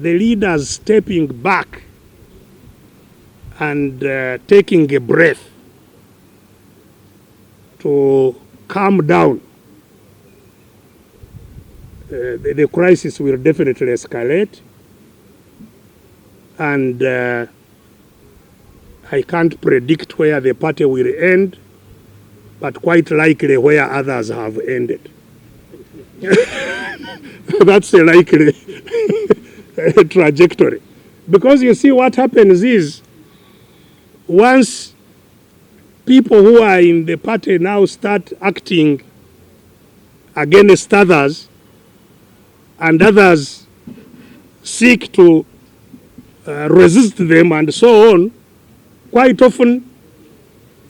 the leaders stepping back and taking a breath to calm down, the crisis will definitely escalate. And I can't predict where the party will end, but quite likely where others have ended. That's a likely trajectory. Because you see, what happens is, once people who are in the party now start acting against others, and others seek to resist them and so on, quite often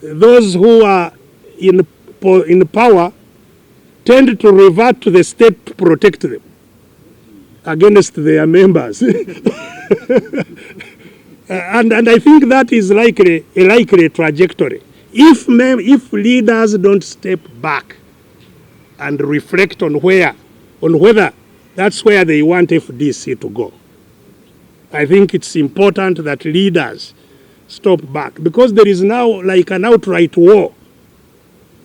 those who are in power tend to revert to the state to protect them against their members. And I think that is a likely trajectory. If leaders don't step back and reflect on whether that's where they want FDC to go, I think it's important that leaders stop back, because there is now like an outright war.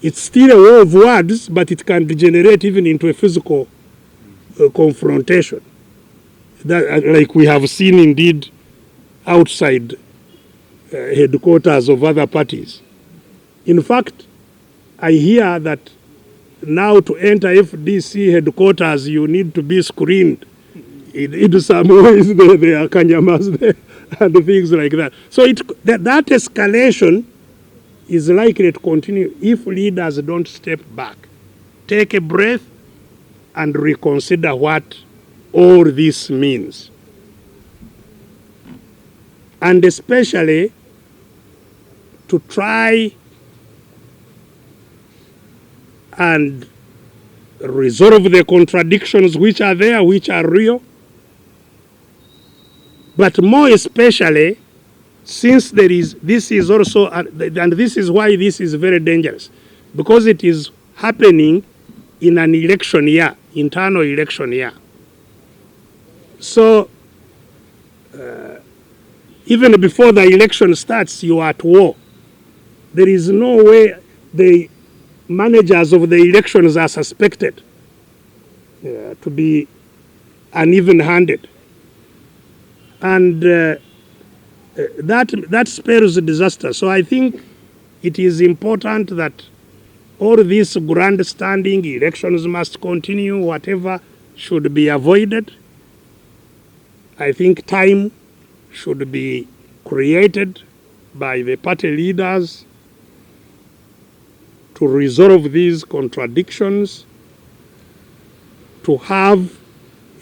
It's still a war of words, but it can degenerate even into a physical confrontation, like we have seen indeed outside headquarters of other parties. In fact, I hear that now to enter FDC headquarters, you need to be screened in some ways. There are kanyamas there and things like that. So that escalation is likely to continue if leaders don't step back, take a breath, and reconsider what all this means. And especially to try and resolve the contradictions which are there, which are real. But more especially, since this is also, and this is why this is very dangerous, because it is happening in an election year, internal election year. So, even before the election starts, you are at war. There is no way the managers of the elections are suspected to be uneven-handed. And that spells disaster. So I think it is important that all these grandstanding elections must continue, whatever should be avoided. I think time should be created by the party leaders to resolve these contradictions, to have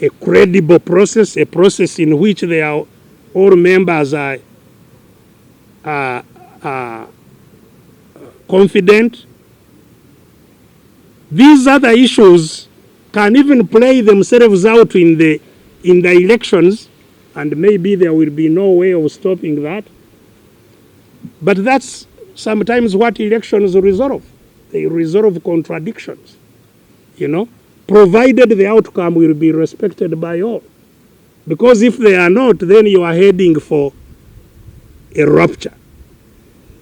a credible process, a process in which they are, all members are confident. These other issues can even play themselves out in the elections, and maybe there will be no way of stopping that. But that's sometimes what elections resolve. They resolve contradictions, provided the outcome will be respected by all. Because if they are not, then you are heading for a rupture.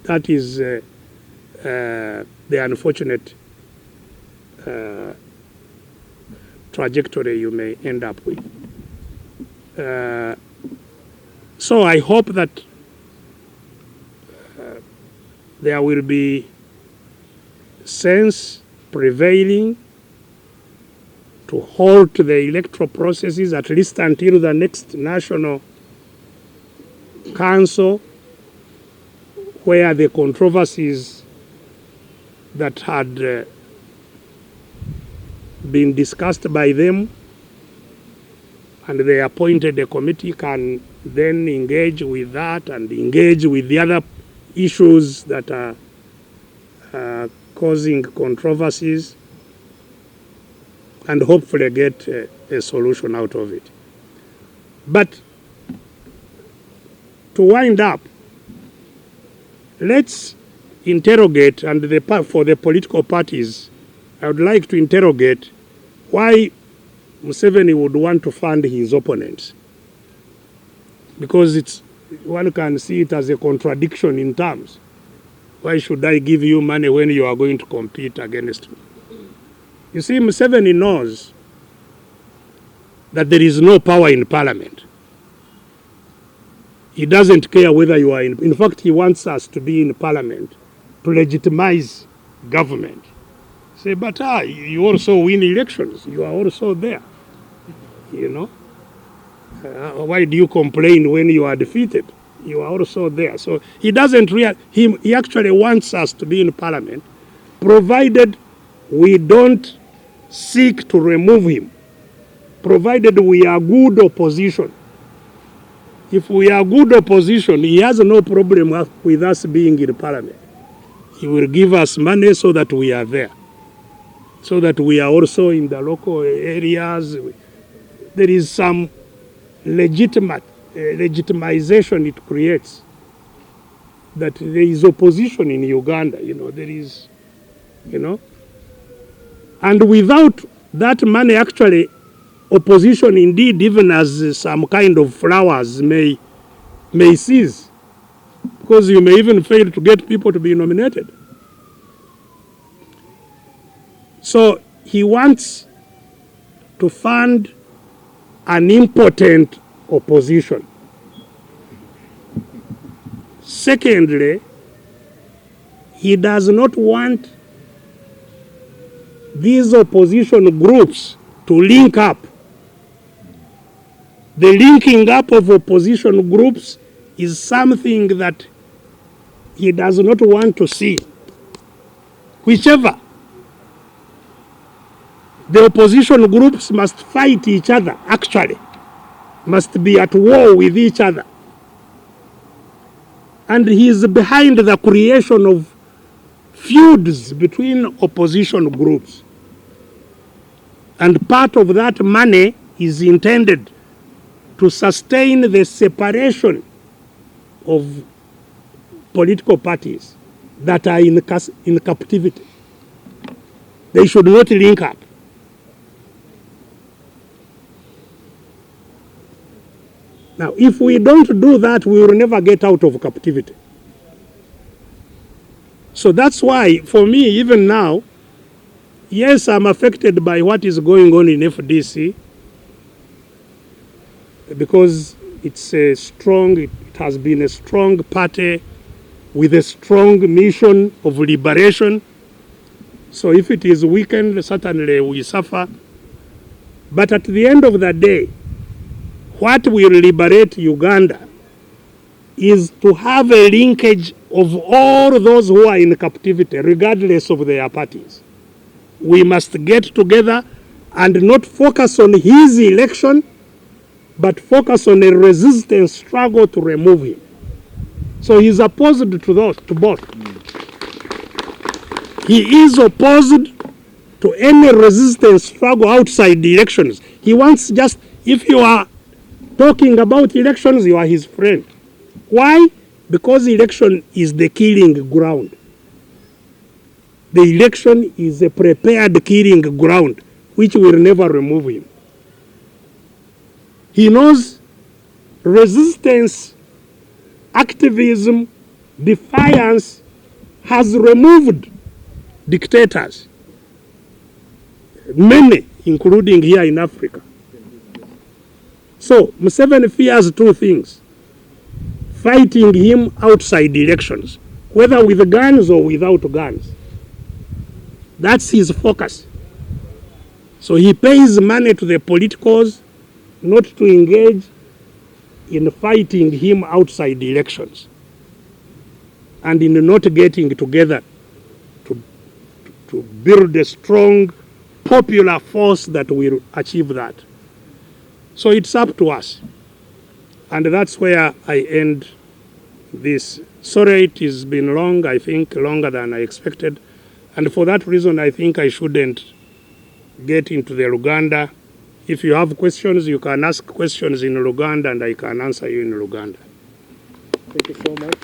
That is the unfortunate trajectory you may end up with. So I hope that there will be sense prevailing to halt the electoral processes, at least until the next National Council, where the controversies that had been discussed by them and they appointed a committee can then engage with that and engage with the other issues that are causing controversies, and hopefully get a solution out of it. But to wind up, let's interrogate, and for the political parties, I would like to interrogate why Museveni would want to fund his opponents. because one can see it as a contradiction in terms. Why should I give you money when you are going to compete against me? You see, Museveni knows that there is no power in parliament. He doesn't care whether you are in fact, he wants us to be in parliament to legitimize government. Say, but you also win elections. You are also there. You know? Why do you complain when you are defeated? You are also there. So he doesn't he actually wants us to be in parliament, provided we don't seek to remove him, provided we are good opposition. If we are good opposition, he has no problem with us being in parliament. He will give us money so that we are there, so that we are also in the local areas. There is some legitimization it creates, that there is opposition in Uganda, there is, and without that money, actually, opposition indeed, even as some kind of flowers may cease, because you may even fail to get people to be nominated. So he wants to fund an impotent opposition. Secondly, he does not want these opposition groups to link up. The linking up of opposition groups is something that he does not want to see. Whichever, the opposition groups must fight each other, actually, must be at war with each other. And he is behind the creation of feuds between opposition groups. And part of that money is intended to sustain the separation of political parties that are in captivity. They should not link up. Now, if we don't do that, we will never get out of captivity. So that's why, for me, even now, yes, I'm affected by what is going on in FDC, because it has been a strong party with a strong mission of liberation. So if it is weakened, certainly we suffer. But at the end of the day, what will liberate Uganda is to have a linkage of all those who are in captivity, regardless of their parties. We must get together and not focus on his election, but focus on a resistance struggle to remove him. So he's opposed to both. He is opposed to any resistance struggle outside the elections. He wants just, if you are talking about elections, you are his friend. Why? Because election is the killing ground. The election is a prepared killing ground, which will never remove him. He knows resistance, activism, defiance has removed dictators, many, including here in Africa. So Museveni fears two things: fighting him outside elections, whether with guns or without guns. That's his focus. So he pays money to the politicals not to engage in fighting him outside the elections, and in not getting together to build a strong popular force that will achieve that. So it's up to us. And that's where I end this. Sorry, it has been long, I think longer than I expected. And for that reason, I think I shouldn't get into the Luganda. If you have questions, you can ask questions in Luganda and I can answer you in Luganda. Thank you so much.